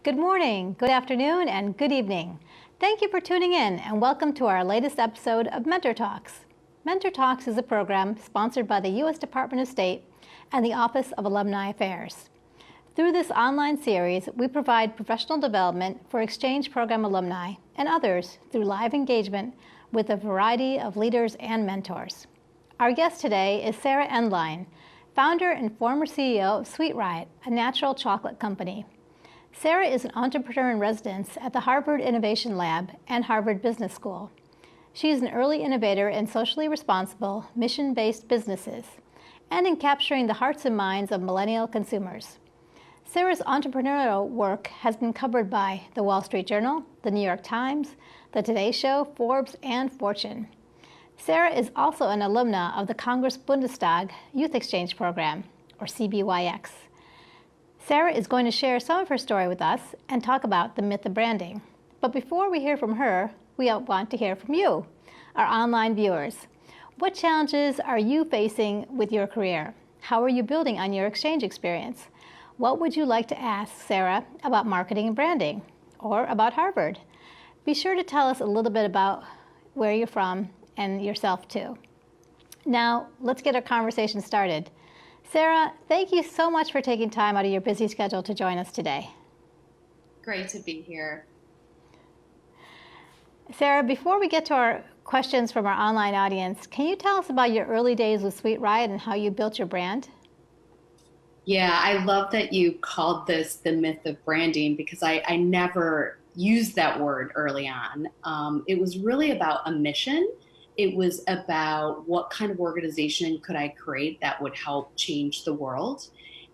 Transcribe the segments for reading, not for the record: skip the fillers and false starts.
Good morning, good afternoon, and good evening. Thank you for tuning in and welcome to our latest episode of Mentor Talks. Mentor Talks is a program sponsored by the U.S. Department of State and the Office of Alumni Affairs. Through this online series, we provide professional development for exchange program alumni and others through live engagement with a variety of leaders and mentors. Our guest today is Sarah Endline, founder and former CEO of Sweet Riot, a natural chocolate company. Sarah is an entrepreneur in residence at the Harvard Innovation Lab and Harvard Business School. She is an early innovator in socially responsible, mission-based businesses and in capturing the hearts and minds of millennial consumers. Sarah's entrepreneurial work has been covered by the Wall Street Journal, the New York Times, the Today Show, Forbes, and Fortune. Sarah is also an alumna of the Congress Bundestag Youth Exchange Program, or CBYX. Sarah is going to share some of her story with us and talk about the myth of branding. But before we hear from her, we want to hear from you, our online viewers. What challenges are you facing with your career? How are you building on your exchange experience? What would you like to ask Sarah about marketing and branding, or about Harvard? Be sure to tell us a little bit about where you're from and yourself too. Now, let's get our conversation started. Sarah, thank you so much for taking time out of your busy schedule to join us today. Great to be here. Sarah, before we get to our questions from our online audience, can you tell us about your early days with Sweet Riot and how you built your brand? Yeah, I love that you called this the myth of branding because I never used that word early on. It was really about a mission. It was about what kind of organization could I create that would help change the world.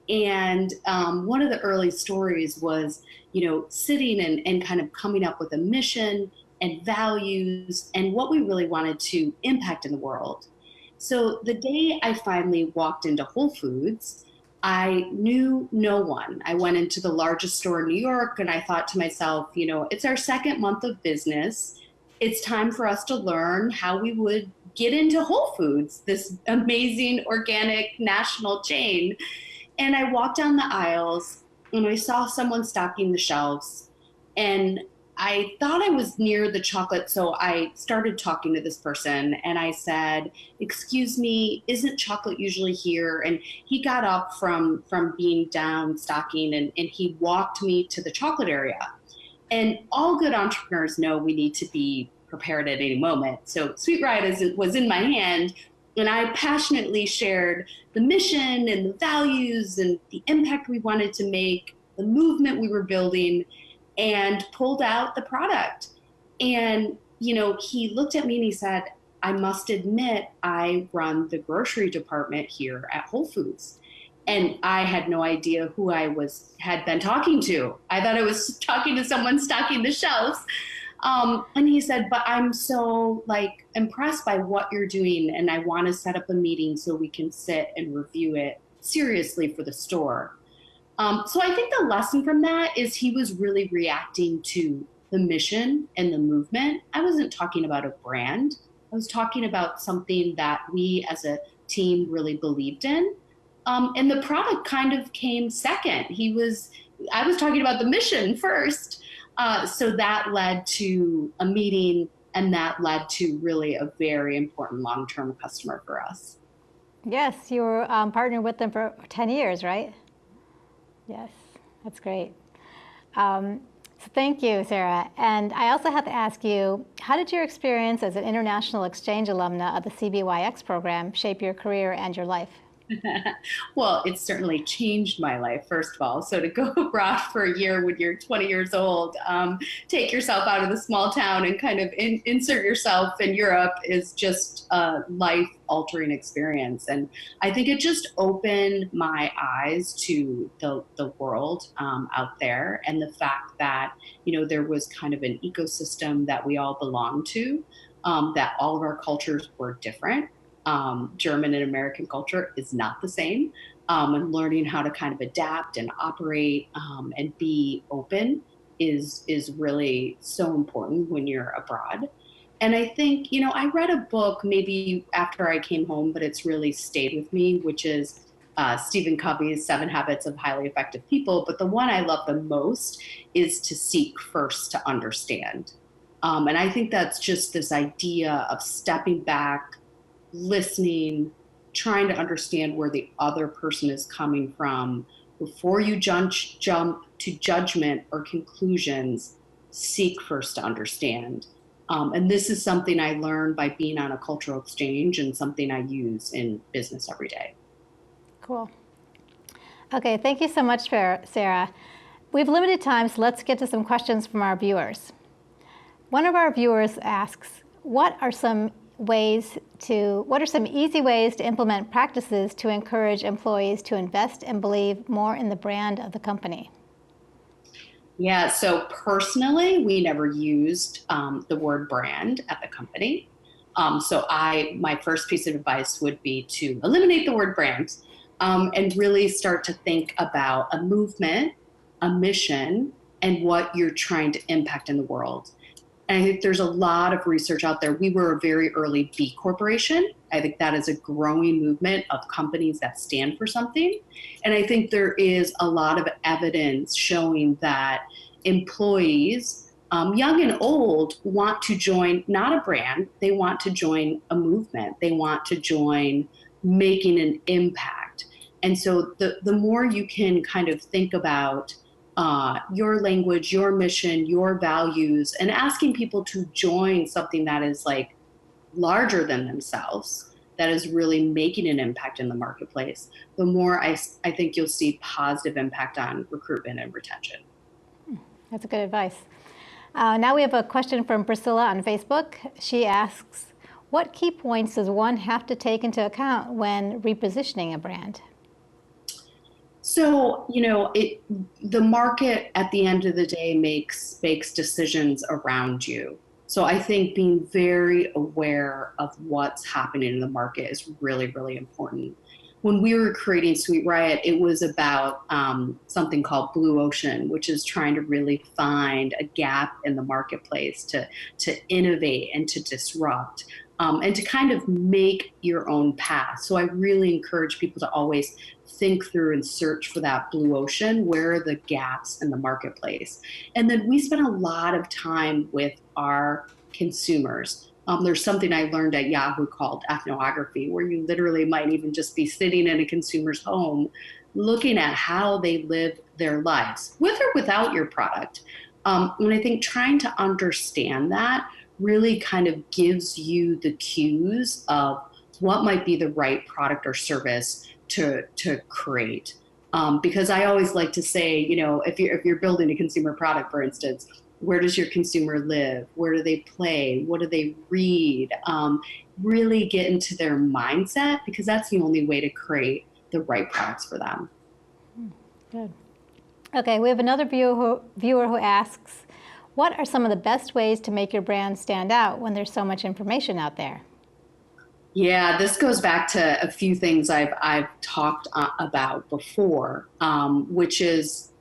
And one of the early stories was, sitting and kind of coming up with a mission and values and what we really wanted to impact in the world. So the day I finally walked into Whole Foods, I knew no one. I went into the largest store in New York and I thought to myself, it's our second month of business. It's time for us to learn how we would get into Whole Foods, this amazing organic national chain. And I walked down the aisles and I saw someone stocking the shelves. And I thought I was near the chocolate, so I started talking to this person and I said, "Excuse me, isn't chocolate usually here?" And he got up from being down stocking and he walked me to the chocolate area. And all good entrepreneurs know we need to be prepared at any moment. So Sweet Riot was in my hand, and I passionately shared the mission and the values and the impact we wanted to make, the movement we were building, and pulled out the product. And, he looked at me and he said, "I must admit, I run the grocery department here at Whole Foods." And I had no idea who I had been talking to. I thought I was talking to someone stocking the shelves. And he said, "But I'm so impressed by what you're doing. And I want to set up a meeting so we can sit and review it seriously for the store." So I think the lesson from that is he was really reacting to the mission and the movement. I wasn't talking about a brand. I was talking about something that we as a team really believed in. And the product kind of came second. I was talking about the mission first. So that led to a meeting, and that led to really a very important long-term customer for us. Yes, you were partnered with them for 10 years, right? Yes, that's great. So thank you, Sarah. And I also have to ask you, how did your experience as an international exchange alumna of the CBYX program shape your career and your life? Well, it certainly changed my life, first of all. So to go abroad for a year when you're 20 years old, take yourself out of the small town and kind of insert yourself in Europe is just a life-altering experience. And I think it just opened my eyes to the world out there, and the fact that, there was kind of an ecosystem that we all belonged to, that all of our cultures were different. German and American culture is not the same, and learning how to kind of adapt and operate and be open is really so important when you're abroad. And I think, I read a book maybe after I came home, but it's really stayed with me, which is Stephen Covey's 7 Habits of Highly Effective People, but the one I love the most is to seek first to understand. And I think that's just this idea of stepping back, listening, trying to understand where the other person is coming from. Before you jump to judgment or conclusions, seek first to understand. And this is something I learned by being on a cultural exchange and something I use in business every day. Cool. Okay, thank you so much, Sarah. We have limited time, so let's get to some questions from our viewers. One of our viewers asks, what are some easy ways to implement practices to encourage employees to invest and believe more in the brand of the company? Yeah, so personally, we never used the word brand at the company. My first piece of advice would be to eliminate the word brand and really start to think about a movement, a mission, and what you're trying to impact in the world. And I think there's a lot of research out there. We were a very early B Corporation. I think that is a growing movement of companies that stand for something. And I think there is a lot of evidence showing that employees, young and old, want to join not a brand, they want to join a movement. They want to join making an impact. And so the more you can kind of think about your language, your mission, your values, and asking people to join something that is like larger than themselves, that is really making an impact in the marketplace, the more I think you'll see positive impact on recruitment and retention. That's good advice. Now we have a question from Priscilla on Facebook. She asks, what key points does one have to take into account when repositioning a brand? So, the market at the end of the day makes decisions around you. So I think being very aware of what's happening in the market is really, really important. When we were creating Sweet Riot, it was about something called Blue Ocean, which is trying to really find a gap in the marketplace to innovate and to disrupt. And to kind of make your own path. So I really encourage people to always think through and search for that blue ocean. Where are the gaps in the marketplace? And then we spend a lot of time with our consumers. There's something I learned at Yahoo called ethnography, where you literally might even just be sitting in a consumer's home looking at how they live their lives, with or without your product. And I think trying to understand that really kind of gives you the cues of what might be the right product or service to create. Because I always like to say, if you're building a consumer product, for instance, where does your consumer live? Where do they play? What do they read? Really get into their mindset, because that's the only way to create the right products for them. Good. Okay, we have another viewer who asks, what are some of the best ways to make your brand stand out when there's so much information out there? Yeah, this goes back to a few things I've talked about before, which is,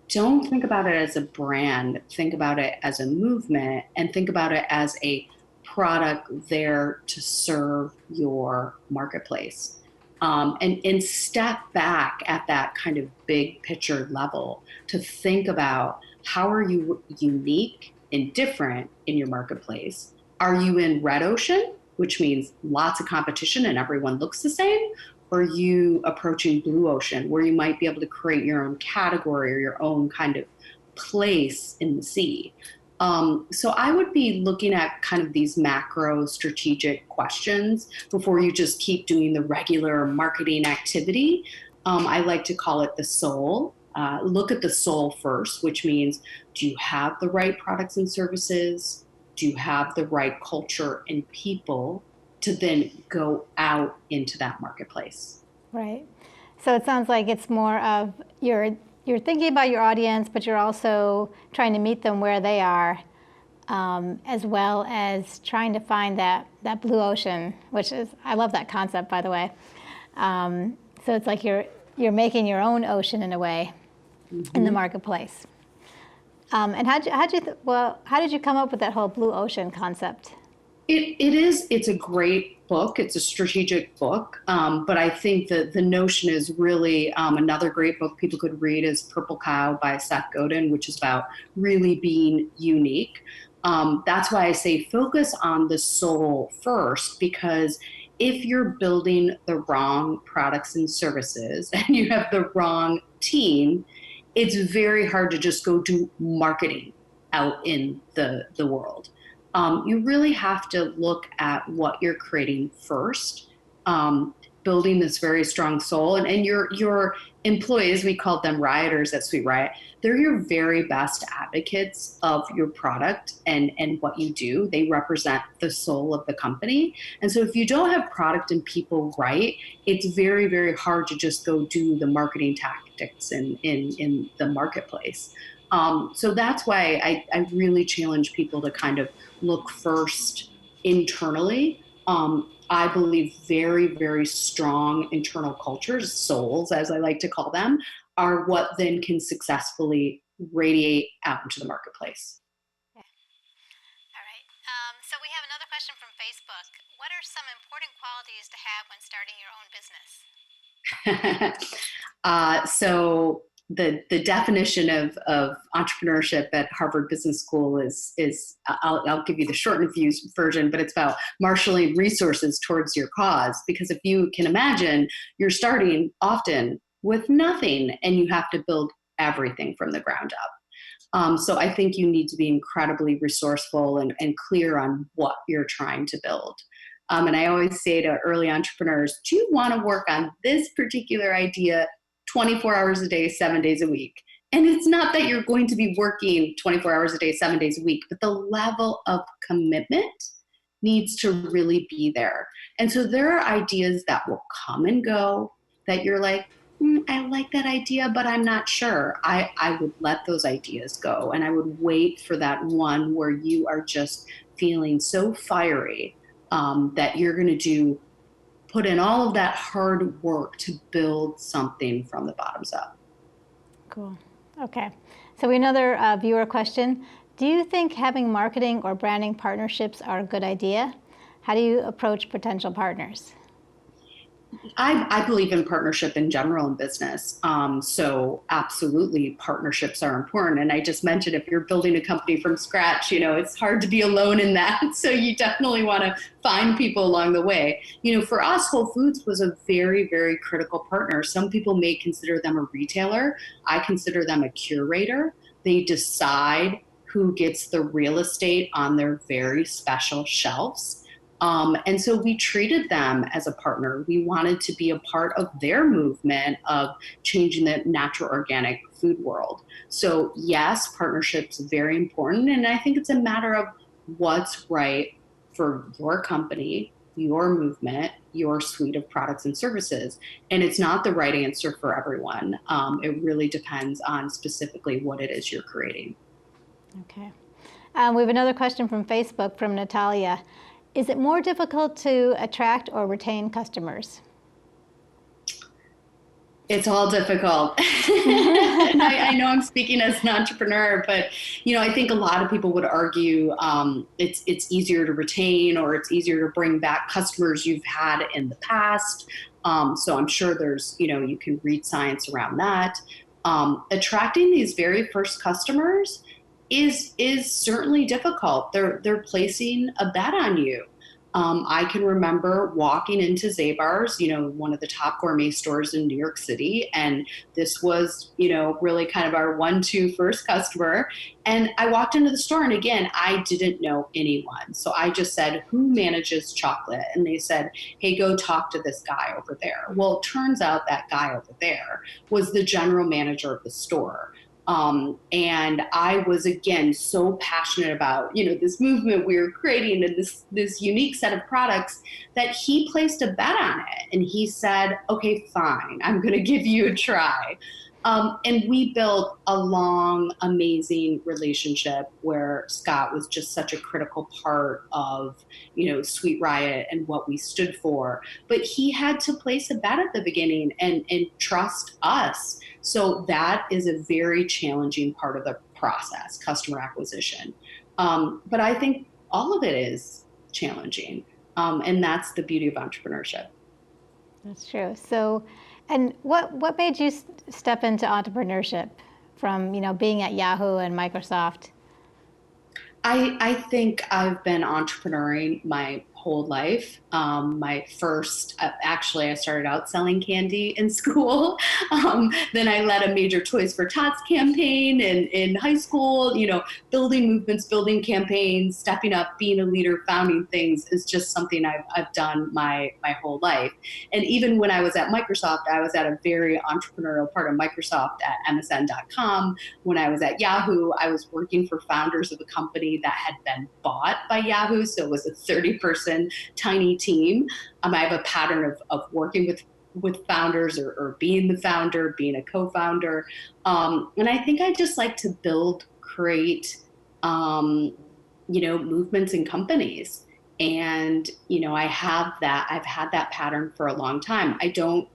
don't think about it as a brand, think about it as a movement, and think about it as a product there to serve your marketplace. And step back at that kind of big picture level to think about, how are you unique and different in your marketplace? Are you in red ocean, which means lots of competition and everyone looks the same? Or are you approaching blue ocean, where you might be able to create your own category or your own kind of place in the sea? So I would be looking at kind of these macro strategic questions before you just keep doing the regular marketing activity. I like to call it the soul. Look at the soul first, which means, do you have the right products and services? Do you have the right culture and people to then go out into that marketplace? Right. So it sounds like it's more of you're thinking about your audience, but you're also trying to meet them where they are, as well as trying to find that blue ocean, which is, I love that concept, by the way. So it's like you're making your own ocean in a way, mm-hmm, in the marketplace. And how did you come up with that whole blue ocean concept? It's a great book. It's a strategic book. But I think that the notion is really another great book people could read is Purple Cow by Seth Godin, which is about really being unique. That's why I say focus on the soul first, because if you're building the wrong products and services and you have the wrong team, it's very hard to just go do marketing out in the world. You really have to look at what you're creating first, building this very strong soul. And your employees, we called them rioters at Sweet Riot, they're your very best advocates of your product and what you do. They represent the soul of the company. And so if you don't have product and people right, it's very, very hard to just go do the marketing tactics in the marketplace. So that's why I really challenge people to kind of look first internally. I believe very, very strong internal cultures, souls, as I like to call them, are what then can successfully radiate out into the marketplace. Yeah. All right. So we have another question from Facebook. What are some important qualities to have when starting your own business? So the definition of entrepreneurship at Harvard Business School is I'll give you the shortened version, but it's about marshaling resources towards your cause. Because if you can imagine, you're starting often with nothing and you have to build everything from the ground up. So I think you need to be incredibly resourceful and clear on what you're trying to build. And I always say to early entrepreneurs, do you want to work on this particular idea 24 hours a day, 7 days a week? And it's not that you're going to be working 24 hours a day, 7 days a week, but the level of commitment needs to really be there. And so there are ideas that will come and go that you're like, I like that idea, but I'm not sure. I would let those ideas go. And I would wait for that one where you are just feeling so fiery that you're going to put in all of that hard work to build something from the bottoms up. Cool. Okay. So another viewer question. Do you think having marketing or branding partnerships are a good idea? How do you approach potential partners? I believe in partnership in general in business. So absolutely partnerships are important. And I just mentioned if you're building a company from scratch, it's hard to be alone in that. So you definitely want to find people along the way. For us, Whole Foods was a very, very critical partner. Some people may consider them a retailer. I consider them a curator. They decide who gets the real estate on their very special shelves. And so we treated them as a partner. We wanted to be a part of their movement of changing the natural organic food world. So yes, partnerships are very important. And I think it's a matter of what's right for your company, your movement, your suite of products and services. And it's not the right answer for everyone. It really depends on specifically what it is you're creating. Okay. We have another question from Facebook from Natalia. Is it more difficult to attract or retain customers? It's all difficult. I know I'm speaking as an entrepreneur, but I think a lot of people would argue it's easier to retain, or it's easier to bring back customers you've had in the past. So I'm sure there's you can read science around that. Attracting these very first customers is certainly difficult. They're placing a bet on you. I can remember walking into Zabar's, one of the top gourmet stores in New York City, and this was, really kind of our 1-2 first customer. And I walked into the store, and again, I didn't know anyone. So I just said, "Who manages chocolate?" And they said, "Hey, go talk to this guy over there." Well, it turns out that guy over there was the general manager of the store. And I was, again, so passionate about, this movement we were creating and this unique set of products that he placed a bet on it. And he said, "Okay, fine, I'm going to give you a try." And we built a long, amazing relationship where Scott was just such a critical part of, Sweet Riot and what we stood for. But he had to place a bet at the beginning and trust us. So that is a very challenging part of the process, customer acquisition. But I think all of it is challenging. And that's the beauty of entrepreneurship. That's true. So, and what made you step into entrepreneurship from, being at Yahoo and Microsoft? I think I've been entrepreneuring my whole life. My first, actually, I started out selling candy in school. Then I led a major Toys for Tots campaign in high school. Building movements, building campaigns, stepping up, being a leader, founding things is just something I've done my whole life. And even when I was at Microsoft, I was at a very entrepreneurial part of Microsoft at MSN.com. When I was at Yahoo, I was working for founders of a company that had been bought by Yahoo. So it was a 30-person tiny team. I have a pattern of working with founders or being the founder, being a co-founder. And I think I just like to build, create, movements and companies. And, I've had that pattern for a long time. I don't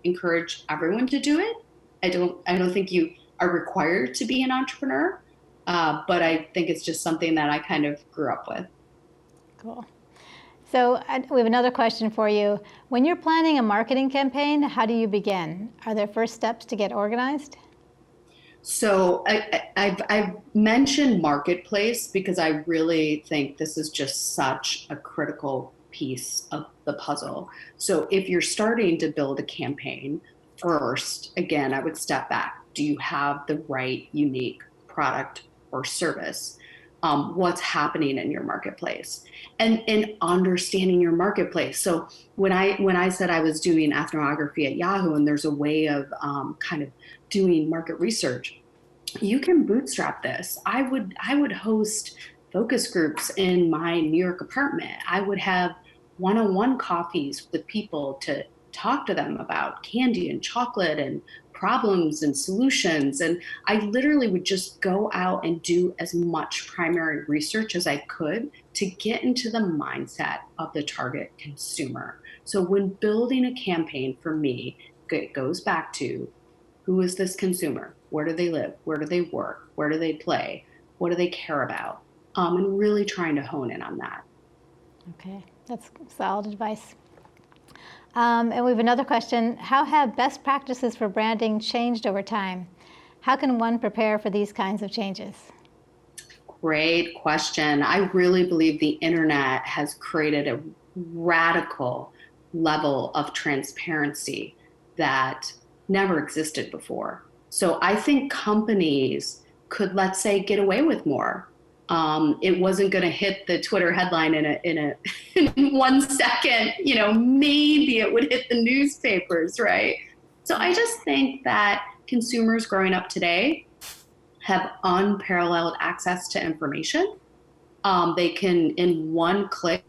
encourage everyone to do it. I don't think you are required to be an entrepreneur. But I think it's just something that I kind of grew up with. Cool. So we have another question for you. When you're planning a marketing campaign, how do you begin? Are there first steps to get organized? So I've mentioned marketplace because I really think this is just such a critical piece of the puzzle. So if you're starting to build a campaign, first, again, I would step back. Do you have the right unique product or service? What's happening in your marketplace, and understanding your marketplace. So when I said I was doing ethnography at Yahoo, and there's a way of kind of doing market research, you can bootstrap this. I would host focus groups in my New York apartment. I would have one-on-one coffees with people to talk to them about candy and chocolate and problems and solutions. And I literally would just go out and do as much primary research as I could to get into the mindset of the target consumer. So when building a campaign for me, it goes back to, who is this consumer? Where do they live? Where do they work? Where do they play? What do they care about? And really trying to hone in on that. Okay, that's solid advice. And we have another question. How have best practices for branding changed over time? How can one prepare for these kinds of changes? Great question. I really believe the internet has created a radical level of transparency that never existed before. So I think companies could, let's say, get away with more. It wasn't going to hit the Twitter headline in in 1 second. Maybe it would hit the newspapers, right? So I just think that consumers growing up today have unparalleled access to information. They can, in one click,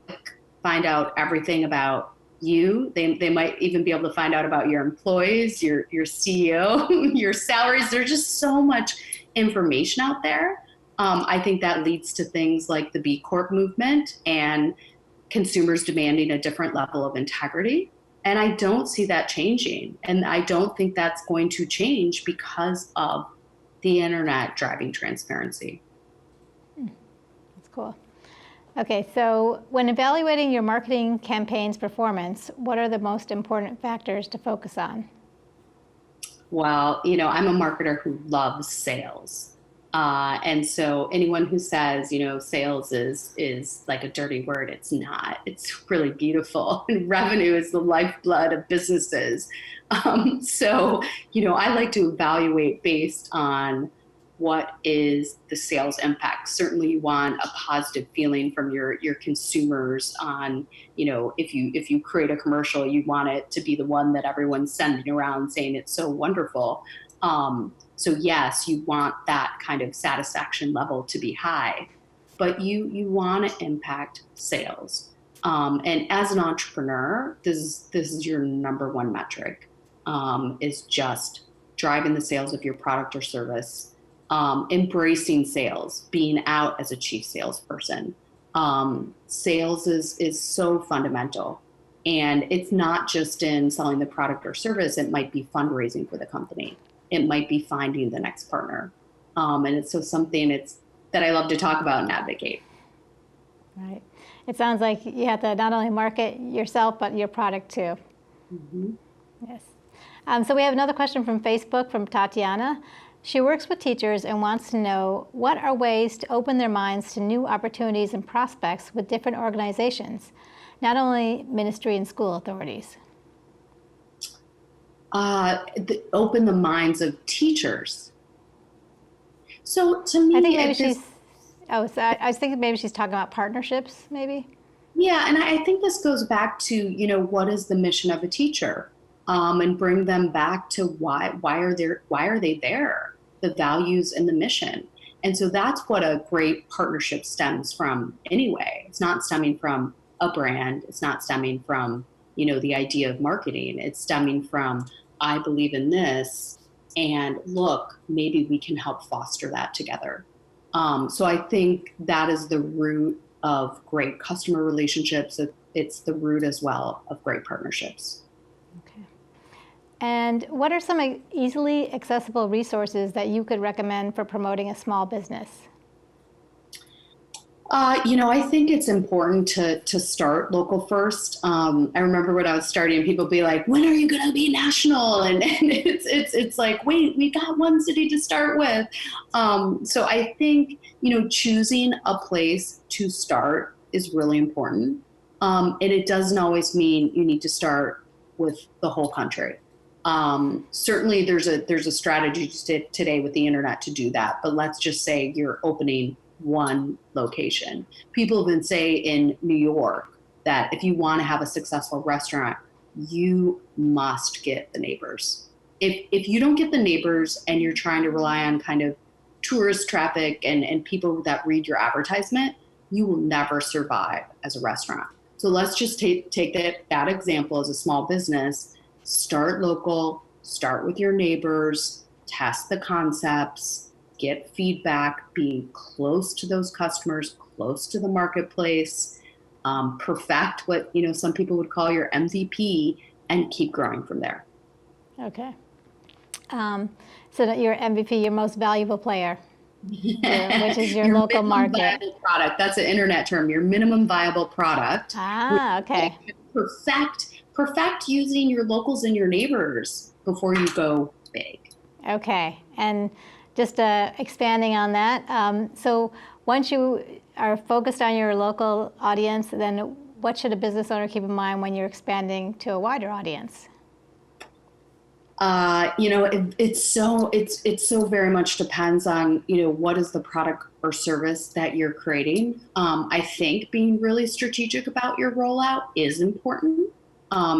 find out everything about you. They might even be able to find out about your employees, your CEO, your salaries. There's just so much information out there. I think that leads to things like the B Corp movement and consumers demanding a different level of integrity. And I don't see that changing. And I don't think that's going to change because of the internet driving transparency. That's cool. Okay, so when evaluating your marketing campaign's performance, what are the most important factors to focus on? Well, I'm a marketer who loves sales. And so anyone who says, sales is like a dirty word, it's not. It's really beautiful. And revenue is the lifeblood of businesses. I like to evaluate based on what is the sales impact. Certainly you want a positive feeling from your consumers on, if you create a commercial, you want it to be the one that everyone's sending around saying it's so wonderful. So yes, you want that kind of satisfaction level to be high, but you want to impact sales. And as an entrepreneur, this is your number one metric, is just driving the sales of your product or service, embracing sales, being out as a chief salesperson. Sales is so fundamental. And it's not just in selling the product or service, it might be fundraising for the company. It might be finding the next partner. And it's so something that I love to talk about and advocate. Right. it sounds like you have to not only market yourself, but your product too. Mm-hmm. Yes. So we have another question from Facebook from Tatiana. She works with teachers and wants to know what are ways to open their minds to new opportunities and prospects with different organizations, not only ministry and school authorities. Open the minds of teachers. So to me, I think maybe so I was thinking maybe she's talking about partnerships, maybe. yeah, and I think this goes back to, what is the mission of a teacher? And bring them back to why are they there? The values and the mission. And so that's what a great partnership stems from anyway. It's not stemming from a brand. It's not stemming from, the idea of marketing. It's stemming from, I believe in this, and look, maybe we can help foster that together. So I think that is the root of great customer relationships. It's the root as well of great partnerships. Okay. And what are some easily accessible resources that you could recommend for promoting a small business? I think it's important to start local first. I remember when I was starting, people be like, "When are you going to be national?" And it's like, wait, we got one city to start with. So I think choosing a place to start is really important, and it doesn't always mean you need to start with the whole country. Certainly, there's a strategy today with the internet to do that. But let's just say you're opening one location. People even say in New York that if you want to have a successful restaurant, you must get the neighbors. If you don't get the neighbors and you're trying to rely on kind of tourist traffic and people that read your advertisement, you will never survive as a restaurant. So let's just take that example as a small business. Start local, start with your neighbors, test the concepts, get feedback, be close to those customers, close to the marketplace, perfect what some people would call your MVP, and keep growing from there. Okay. So that your MVP, your most valuable player, which is your local market. Viable product. That's an internet term. Your minimum viable product. Okay. Perfect using your locals and your neighbors before you go big. Okay. And just expanding on that, so once you are focused on your local audience, then what should a business owner keep in mind when you're expanding to a wider audience? It's so very much depends on, what is the product or service that you're creating. I think being really strategic about your rollout is important.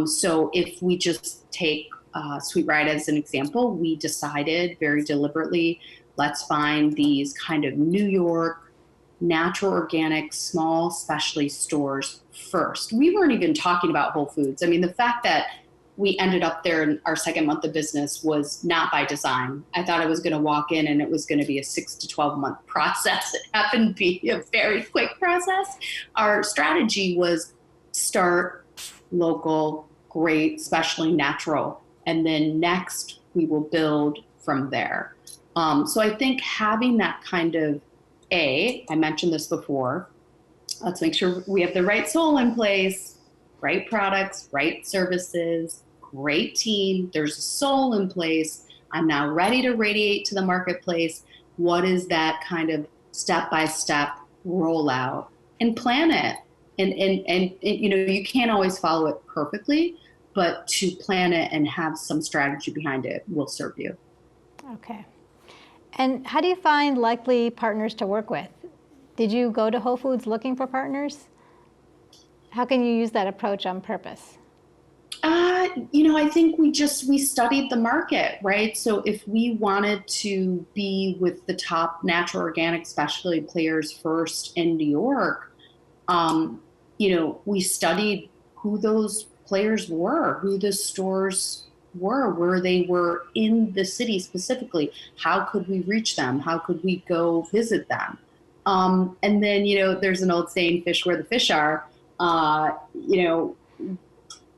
So if we just take Sweet Ride as an example, we decided very deliberately, let's find these kind of New York, natural, organic, small specialty stores first. We weren't even talking about Whole Foods. I mean, the fact that we ended up there in our second month of business was not by design. I thought I was going to walk in and it was going to be a 6 to 12 month process. It happened to be a very quick process. Our strategy was start local, great, especially natural. And then next we will build from there. So I think having that kind of I mentioned this before, let's make sure we have the right soul in place, right products, right services, great team. There's a soul in place. I'm now ready to radiate to the marketplace. What is that kind of step-by-step rollout? And plan it. And you can't always follow it perfectly, but to plan it and have some strategy behind it will serve you. Okay. And how do you find likely partners to work with? Did you go to Whole Foods looking for partners? How can you use that approach on purpose? I think we studied the market, right? So if we wanted to be with the top natural organic specialty players first in New York, we studied who those players were, who the stores were, where they were in the city specifically. How could we reach them? How could we go visit them? And then, there's an old saying, fish where the fish are.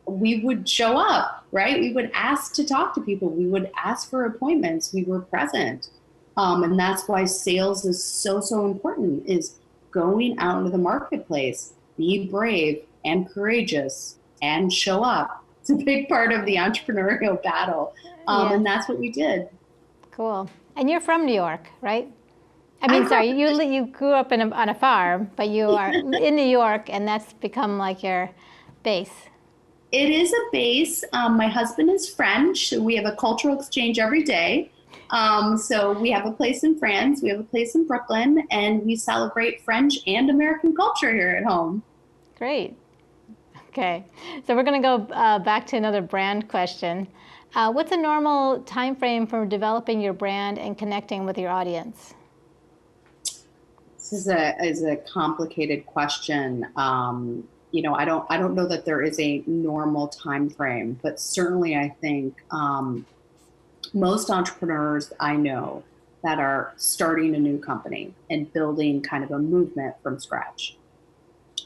We would show up, right? We would ask to talk to people. We would ask for appointments. We were present. And that's why sales is so important, is going out into the marketplace, be brave and courageous and show up. It's a big part of the entrepreneurial battle. Yes, And that's what we did. cool. And you're from New York, right? I I mean, grew sorry, up, you grew up on a farm, but you are in New York, and that's become like your base. it is a base. My husband is French, so we have a cultural exchange every day. So we have a place in France, we have a place in Brooklyn, and we celebrate French and American culture here at home. Great. Okay, so we're going to go back to another brand question. What's a normal time frame for developing your brand and connecting with your audience? This is a complicated question. I don't know that there is a normal time frame, but certainly I think most entrepreneurs I know that are starting a new company and building kind of a movement from scratch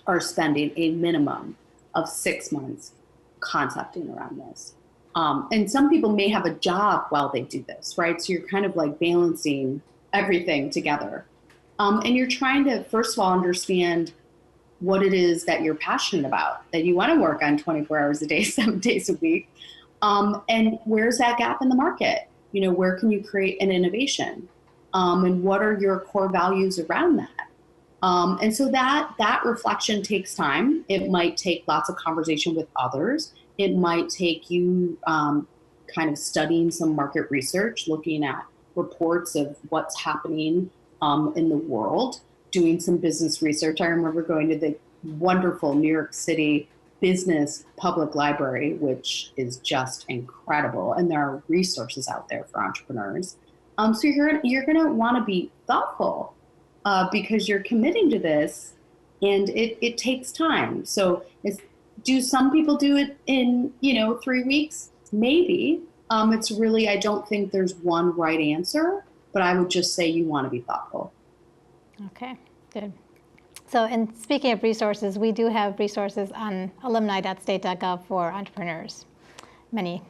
are spending a minimum of 6 months concepting around this. And some people may have a job while they do this, right? So you're kind of like balancing everything together. And you're trying to, first of all, understand what it is that you're passionate about, that you want to work on 24 hours a day, 7 days a week. And where's that gap in the market? Where can you create an innovation? And what are your core values around that? And so that reflection takes time. It might take lots of conversation with others. It might take you kind of studying some market research, looking at reports of what's happening in the world, doing some business research. I remember going to the wonderful New York City Business Public Library, which is just incredible. And there are resources out there for entrepreneurs. So you're gonna want to be thoughtful because you're committing to this, and it takes time. So do some people do it in 3 weeks? Maybe. It's really, I don't think there's one right answer, but I would just say you want to be thoughtful. Okay, good. So, and speaking of resources, we do have resources on alumni.state.gov for entrepreneurs. Many.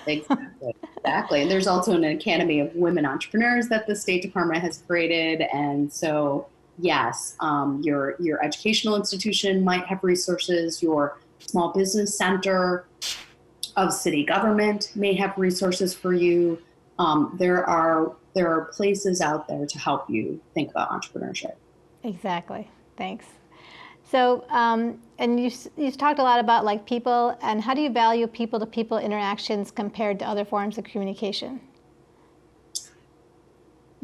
Exactly. Exactly. And there's also an Academy of Women Entrepreneurs that the State Department has created. And so, yes, your educational institution might have resources. Your small business center of city government may have resources for you. There are places out there to help you think about entrepreneurship. Exactly. Thanks. So, and you've talked a lot about like people, and how do you value people-to-people interactions compared to other forms of communication?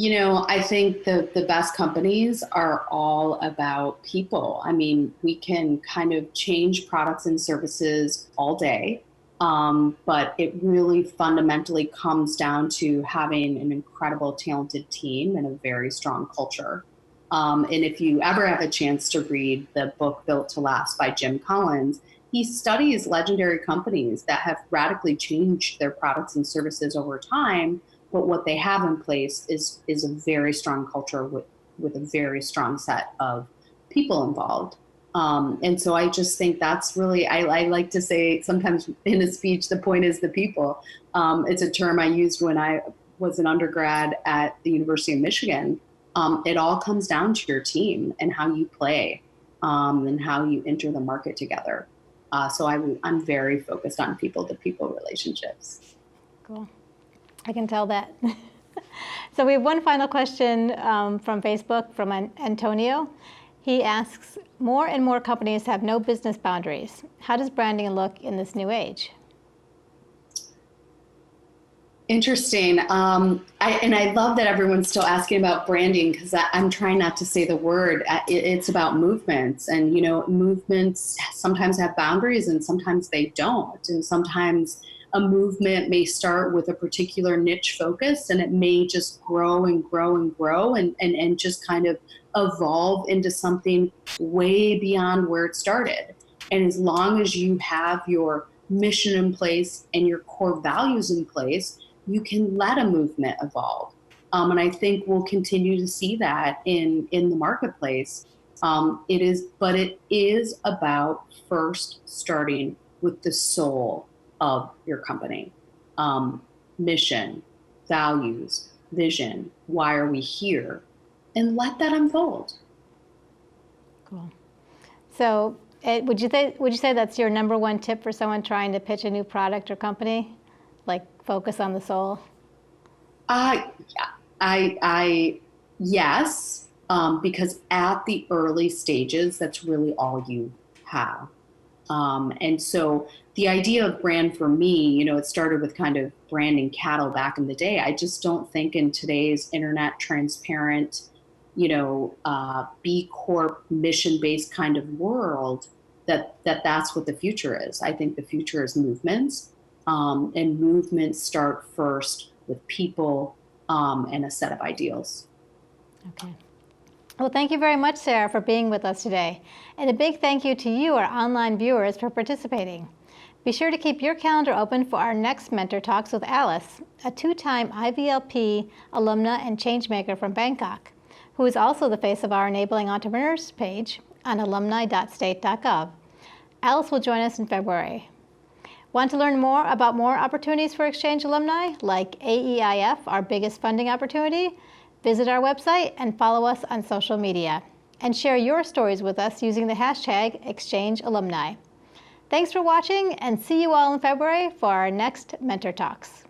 I think the best companies are all about people. I mean, we can kind of change products and services all day, but it really fundamentally comes down to having an incredible, talented team and a very strong culture. And if you ever have a chance to read the book Built to Last by Jim Collins, he studies legendary companies that have radically changed their products and services over time, but what they have in place is a very strong culture with a very strong set of people involved. And so I just think that's really, I like to say sometimes in a speech, the point is the people. It's a term I used when I was an undergrad at the University of Michigan. It all comes down to your team and how you play and how you enter the market together. So I'm very focused on people-to-people relationships. Cool. I can tell that. So we have one final question from Facebook from Antonio. He asks, more and more companies have no business boundaries. How does branding look in this new age? Interesting. I love that everyone's still asking about branding because I'm trying not to say the word. It's about movements, and movements sometimes have boundaries and sometimes they don't. And sometimes a movement may start with a particular niche focus, and it may just grow and grow and grow and just kind of evolve into something way beyond where it started. And as long as you have your mission in place and your core values in place, you can let a movement evolve. And I think we'll continue to see that in the marketplace. But it is about first starting with the soul of your company. Mission, values, vision, why are we here? And let that unfold. Cool. So would you say that's your number one tip for someone trying to pitch a new product or company? Like focus on the soul? Yeah, yes, because at the early stages, that's really all you have. And so the idea of brand for me, it started with kind of branding cattle back in the day. I just don't think in today's internet transparent, B Corp mission based kind of world that's what the future is. I think the future is movements, and movements start first with people and a set of ideals. Okay. Well, thank you very much, Sarah, for being with us today. And a big thank you to you, our online viewers, for participating. Be sure to keep your calendar open for our next Mentor Talks with Alice, a two-time IVLP alumna and changemaker from Bangkok, who is also the face of our Enabling Entrepreneurs page on alumni.state.gov. Alice will join us in February. Want to learn more about more opportunities for exchange alumni, like AEIF, our biggest funding opportunity? Visit our website and follow us on social media. And share your stories with us using the hashtag #ExchangeAlumni. Thanks for watching, and see you all in February for our next Mentor Talks.